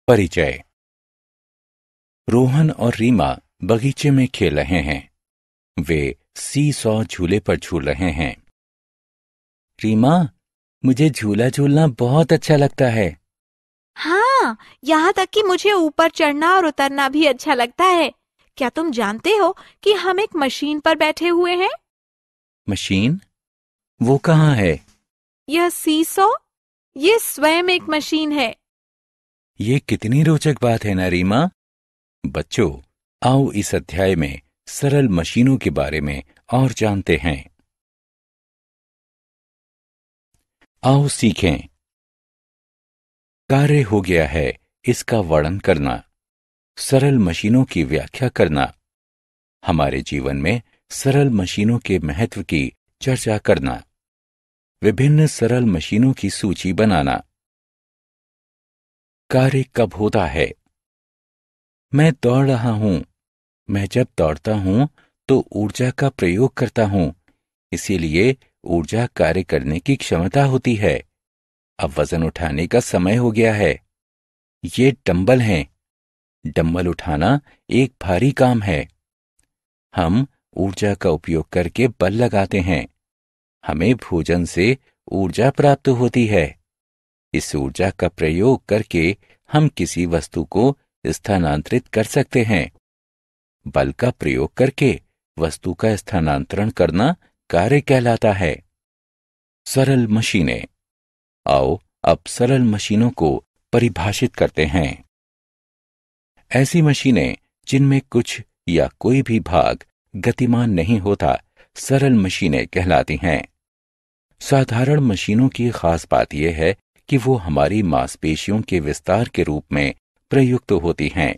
परिचय। रोहन और रीमा बगीचे में खेल रहे हैं। वे सी सॉ झूले पर झूल रहे हैं। रीमा, मुझे झूला झूलना बहुत अच्छा लगता है। हाँ, यहाँ तक कि मुझे ऊपर चढ़ना और उतरना भी अच्छा लगता है। क्या तुम जानते हो कि हम एक मशीन पर बैठे हुए हैं? मशीन? वो कहाँ है? यह सीसॉ, ये स्वयं एक मशीन है। ये कितनी रोचक बात है ना रीमा। बच्चों, आओ इस अध्याय में सरल मशीनों के बारे में और जानते हैं। आओ सीखें। कार्य हो गया है, इसका वर्णन करना। सरल मशीनों की व्याख्या करना। हमारे जीवन में सरल मशीनों के महत्व की चर्चा करना। विभिन्न सरल मशीनों की सूची बनाना। कार्य कब होता है? मैं दौड़ रहा हूं। मैं जब दौड़ता हूं तो ऊर्जा का प्रयोग करता हूं, इसीलिए ऊर्जा कार्य करने की क्षमता होती है। अब वजन उठाने का समय हो गया है। ये डंबल हैं। डंबल उठाना एक भारी काम है। हम ऊर्जा का उपयोग करके बल लगाते हैं। हमें भोजन से ऊर्जा प्राप्त होती है। इस ऊर्जा का प्रयोग करके हम किसी वस्तु को स्थानांतरित कर सकते हैं। बल का प्रयोग करके वस्तु का स्थानांतरण करना कार्य कहलाता है। सरल मशीनें। आओ अब सरल मशीनों को परिभाषित करते हैं। ऐसी मशीनें जिनमें कुछ या कोई भी भाग गतिमान नहीं होता, सरल मशीनें कहलाती हैं। साधारण मशीनों की खास बात यह है कि वो हमारी मांसपेशियों के विस्तार के रूप में प्रयुक्त होती हैं।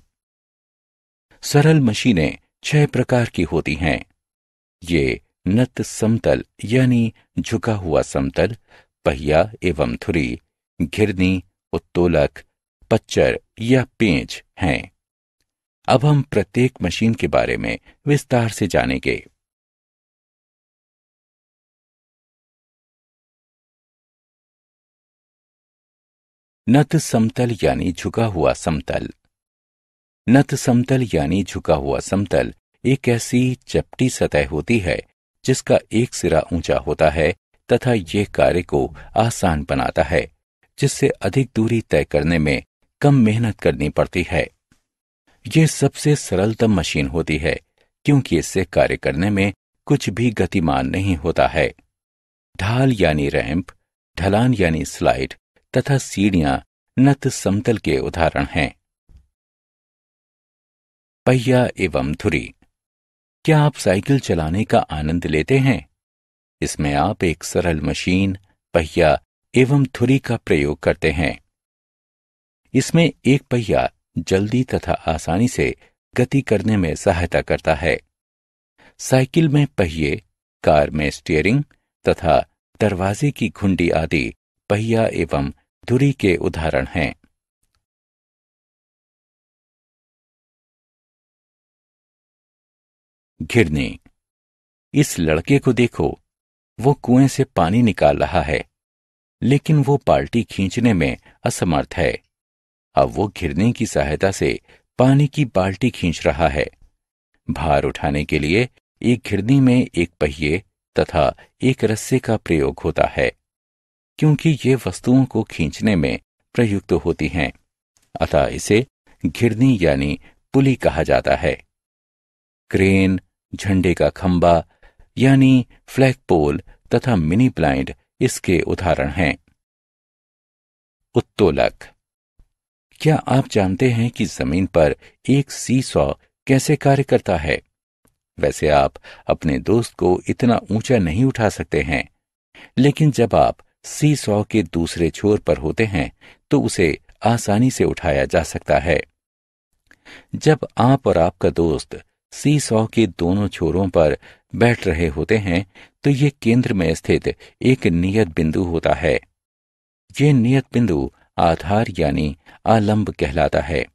सरल मशीनें 6 प्रकार की होती हैं। ये नत समतल यानी झुका हुआ समतल, पहिया एवं धुरी, घिरनी, उत्तोलक, पच्चर या पेंच हैं। अब हम प्रत्येक मशीन के बारे में विस्तार से जानेंगे। नत समतल यानी झुका हुआ समतल। नत समतल यानी झुका हुआ समतल एक ऐसी चपटी सतह होती है जिसका एक सिरा ऊंचा होता है तथा ये कार्य को आसान बनाता है, जिससे अधिक दूरी तय करने में कम मेहनत करनी पड़ती है। ये सबसे सरलतम मशीन होती है क्योंकि इससे कार्य करने में कुछ भी गतिमान नहीं होता है। ढाल यानी रैंप, ढलान यानी स्लाइड तथा सीढ़ियां नत समतल के उदाहरण हैं। पहिया एवं धुरी। क्या आप साइकिल चलाने का आनंद लेते हैं? इसमें आप एक सरल मशीन, पहिया एवं धुरी का प्रयोग करते हैं। इसमें एक पहिया जल्दी तथा आसानी से गति करने में सहायता करता है। साइकिल में पहिए, कार में स्टीयरिंग तथा दरवाजे की घुंडी आदि पहिया एवं धुरी के उदाहरण हैं। घिरनी। इस लड़के को देखो, वो कुएं से पानी निकाल रहा है, लेकिन वो बाल्टी खींचने में असमर्थ है। अब वो घिरनी की सहायता से पानी की बाल्टी खींच रहा है। भार उठाने के लिए एक घिरनी में एक पहिए तथा एक रस्से का प्रयोग होता है। क्योंकि ये वस्तुओं को खींचने में प्रयुक्त होती हैं, अतः इसे घिरनी यानी पुली कहा जाता है। क्रेन, झंडे का खंबा यानी फ्लैग पोल तथा मिनी ब्लाइंड इसके उदाहरण हैं। उत्तोलक। क्या आप जानते हैं कि जमीन पर एक सी सॉ कैसे कार्य करता है? वैसे आप अपने दोस्त को इतना ऊंचा नहीं उठा सकते हैं, लेकिन जब आप सी सॉ के दूसरे छोर पर होते हैं तो उसे आसानी से उठाया जा सकता है। जब आप और आपका दोस्त सी सॉ के दोनों छोरों पर बैठ रहे होते हैं तो ये केंद्र में स्थित एक नियत बिंदु होता है। ये नियत बिंदु आधार यानी आलंब कहलाता है।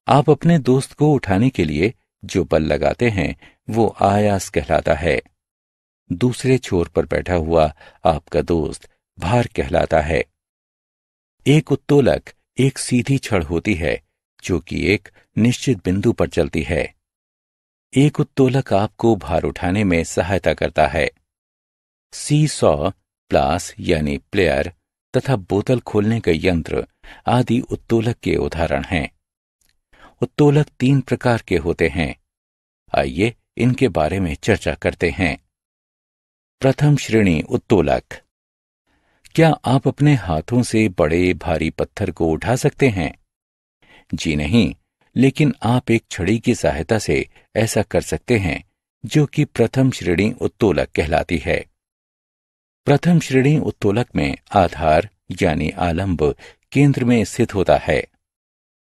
आप अपने दोस्त को उठाने के लिए जो बल लगाते हैं वो आयास कहलाता है। दूसरे छोर पर बैठा हुआ आपका दोस्त भार कहलाता है। एक उत्तोलक एक सीधी छड़ होती है जो कि एक निश्चित बिंदु पर चलती है। एक उत्तोलक आपको भार उठाने में सहायता करता है। सी सॉ, प्लास यानी प्लेयर तथा बोतल खोलने का यंत्र आदि उत्तोलक के उदाहरण हैं। उत्तोलक 3 प्रकार के होते हैं। आइए इनके बारे में चर्चा करते हैं। प्रथम श्रेणी उत्तोलक। क्या आप अपने हाथों से बड़े भारी पत्थर को उठा सकते हैं? जी नहीं, लेकिन आप एक छड़ी की सहायता से ऐसा कर सकते हैं, जो कि प्रथम श्रेणी उत्तोलक कहलाती है। प्रथम श्रेणी उत्तोलक में आधार यानी आलंब केंद्र में स्थित होता है।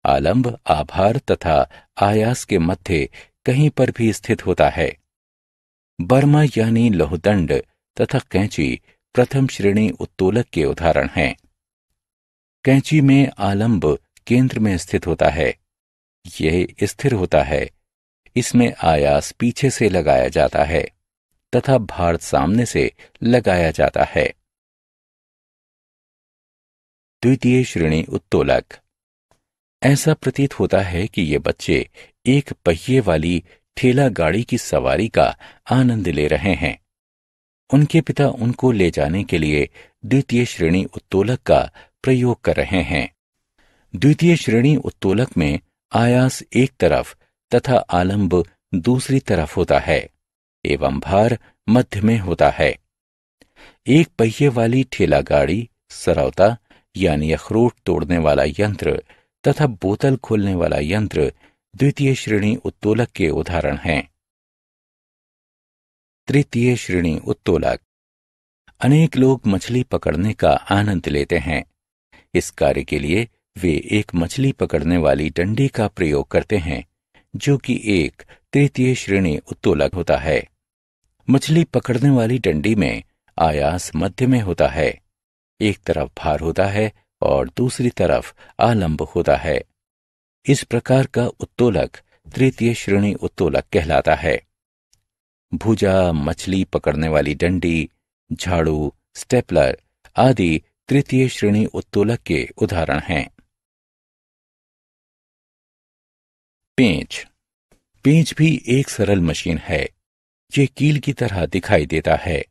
आलंब आभार तथा आयास के मध्य कहीं पर भी स्थित होता है। बर्मा यानी लौहदंड तथा कैंची प्रथम श्रेणी उत्तोलक के उदाहरण हैं। कैंची में आलंब केंद्र में स्थित होता है। यह स्थिर होता है। इसमें आयास पीछे से लगाया जाता है तथा भार सामने से लगाया जाता है। द्वितीय श्रेणी उत्तोलक। ऐसा प्रतीत होता है कि ये बच्चे एक पहिए वाली ठेला गाड़ी की सवारी का आनंद ले रहे हैं। उनके पिता उनको ले जाने के लिए द्वितीय श्रेणी उत्तोलक का प्रयोग कर रहे हैं। द्वितीय श्रेणी उत्तोलक में आयास एक तरफ तथा आलंब दूसरी तरफ होता है एवं भार मध्य में होता है। एक पहिए वाली ठेला गाड़ी, सरौता यानी अखरोट तोड़ने वाला यंत्र तथा बोतल खोलने वाला यंत्र द्वितीय श्रेणी उत्तोलक के उदाहरण हैं। तृतीय श्रेणी उत्तोलक। अनेक लोग मछली पकड़ने का आनंद लेते हैं। इस कार्य के लिए वे एक मछली पकड़ने वाली डंडी का प्रयोग करते हैं, जो कि एक तृतीय श्रेणी उत्तोलक होता है। मछली पकड़ने वाली डंडी में आयास मध्य में होता है। एक तरफ भार होता है और दूसरी तरफ आलंब होता है। इस प्रकार का उत्तोलक तृतीय श्रेणी उत्तोलक कहलाता है। भुजा, मछली पकड़ने वाली डंडी, झाड़ू, स्टेपलर आदि तृतीय श्रेणी उत्तोलक के उदाहरण हैं। पेंच। पेंच भी एक सरल मशीन है। ये कील की तरह दिखाई देता है।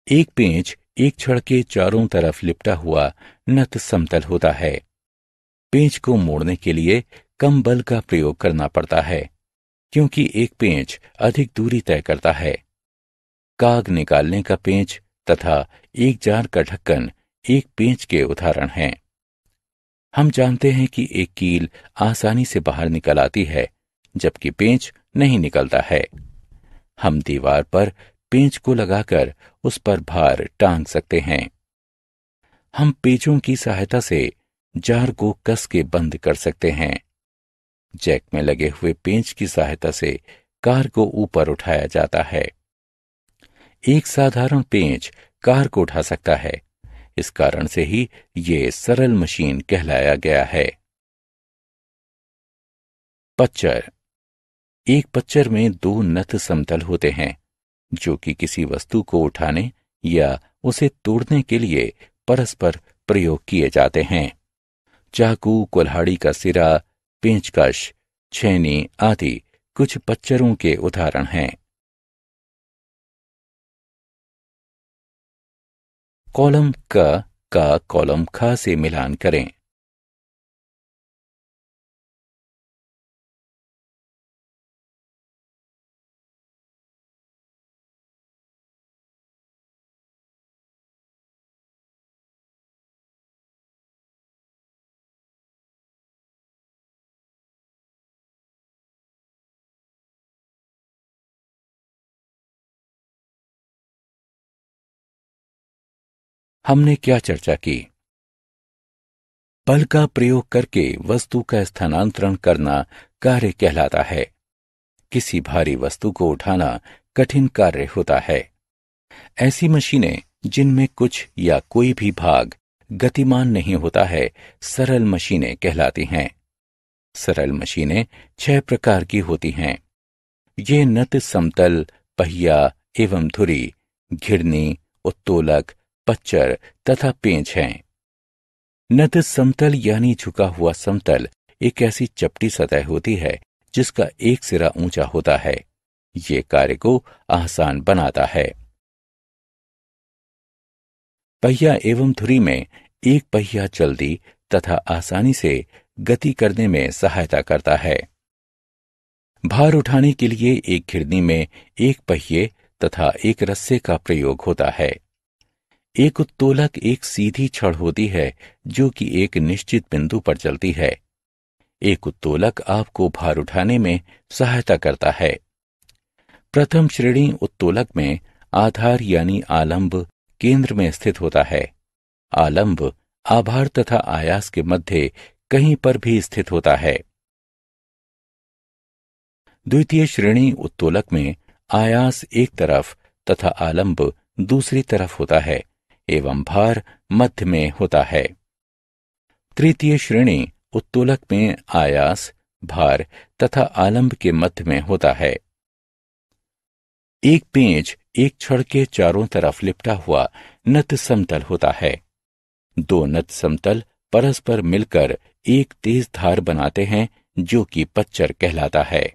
एक पेंच एक छड़ के चारों तरफ लिपटा हुआ नत समतल होता है। पेंच को मोड़ने के लिए कम बल का प्रयोग करना पड़ता है, क्योंकि एक पेंच अधिक दूरी तय करता है। काग निकालने का पेंच तथा एक जार का ढक्कन एक पेंच के उदाहरण हैं। हम जानते हैं कि एक कील आसानी से बाहर निकल आती है, जबकि पेंच नहीं निकलता है। हम दीवार पर पेंच को लगाकर उस पर भार टांग सकते हैं। हम पेंचों की सहायता से जार को कस के बंद कर सकते हैं। जैक में लगे हुए पेंच की सहायता से कार को ऊपर उठाया जाता है। एक साधारण पेंच कार को उठा सकता है। इस कारण से ही ये सरल मशीन कहलाया गया है। पच्चर। एक पच्चर में 2 नत समतल होते हैं, जो कि किसी वस्तु को उठाने या उसे तोड़ने के लिए परस्पर प्रयोग किए जाते हैं। चाकू, कुल्हाड़ी का सिरा, पेंचकश, छेनी आदि कुछ पच्चरों के उदाहरण हैं। कॉलम क का कॉलम ख से मिलान करें। हमने क्या चर्चा की? बल का प्रयोग करके वस्तु का स्थानांतरण करना कार्य कहलाता है। किसी भारी वस्तु को उठाना कठिन कार्य होता है। ऐसी मशीनें जिनमें कुछ या कोई भी भाग गतिमान नहीं होता है, सरल मशीनें कहलाती हैं। सरल मशीनें 6 प्रकार की होती हैं। ये नत समतल, पहिया एवं धुरी, घिरनी, उत्तोलक, पच्चर तथा पेंच हैं। नत समतल यानी झुका हुआ समतल एक ऐसी चपटी सतह होती है जिसका एक सिरा ऊंचा होता है। ये कार्य को आसान बनाता है। पहिया एवं धुरी में एक पहिया जल्दी तथा आसानी से गति करने में सहायता करता है। भार उठाने के लिए एक घिरनी में एक पहिए तथा एक रस्से का प्रयोग होता है। एक उत्तोलक एक सीधी छड़ होती है जो कि एक निश्चित बिंदु पर चलती है। एक उत्तोलक आपको भार उठाने में सहायता करता है। प्रथम श्रेणी उत्तोलक में आधार यानी आलंब केंद्र में स्थित होता है। आलंब आभार तथा आयास के मध्य कहीं पर भी स्थित होता है। द्वितीय श्रेणी उत्तोलक में आयास एक तरफ तथा आलंब दूसरी तरफ होता है एवं भार मध्य में होता है। तृतीय श्रेणी उत्तोलक में आयास, भार तथा आलंब के मध्य में होता है। एक पेंच एक छड़ के चारों तरफ लिपटा हुआ नत समतल होता है। दो नत समतल परस्पर मिलकर एक तेज धार बनाते हैं जो कि पच्चर कहलाता है।